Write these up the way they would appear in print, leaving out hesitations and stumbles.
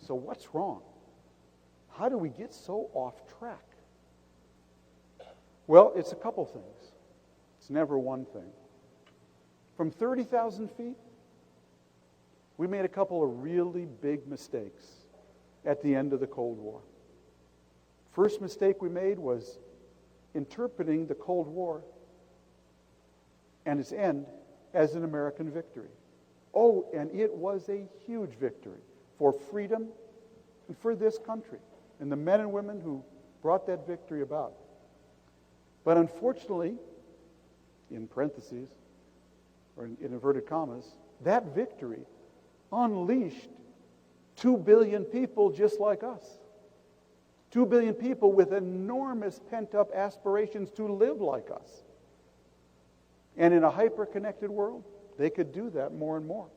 So what's wrong? How do we get so off track? Well, it's a couple things. It's never one thing. From 30,000 feet, we made a couple of really big mistakes at the end of the Cold War. First mistake we made was interpreting the Cold War and its end as an American victory. Oh, and it was a huge victory for freedom and for this country and the men and women who brought that victory about. But unfortunately, in parentheses, or in inverted commas, that victory unleashed 2 billion people just like us. 2 billion people with enormous pent-up aspirations to live like us. And in a hyper-connected world, they could do that more and more.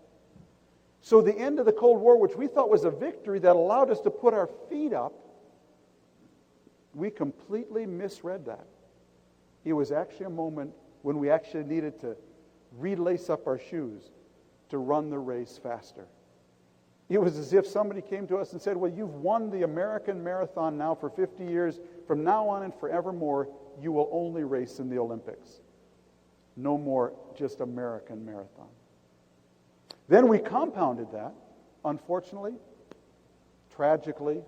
So the end of the Cold War, which we thought was a victory that allowed us to put our feet up, we completely misread that. It was actually a moment when we actually needed to relace up our shoes to run the race faster. It was as if somebody came to us and said, well, you've won the American marathon now for 50 years. From now on and forevermore, you will only race in the Olympics. No more just American marathon. Then we compounded that, unfortunately, tragically,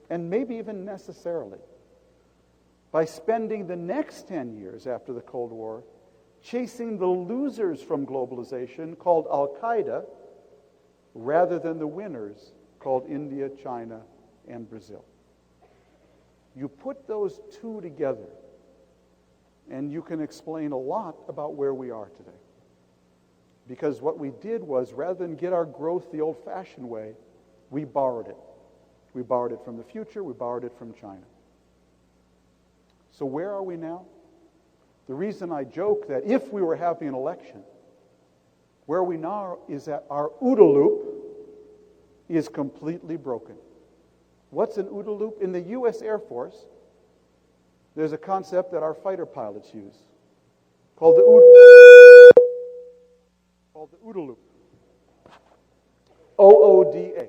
and maybe even necessarily, by spending the next 10 years after the Cold War chasing the losers from globalization called Al-Qaeda rather than the winners called India, China, and Brazil. You put those two together, and you can explain a lot about where we are today. Because what we did was, rather than get our growth the old-fashioned way, we borrowed it. We borrowed it from the future, we borrowed it from China. So where are we now? The reason I joke that if we were having an election, where we now is that our OODA loop is completely broken. What's an OODA loop? In the U.S. Air Force, there's a concept that our fighter pilots use called the OODA loop. OODA.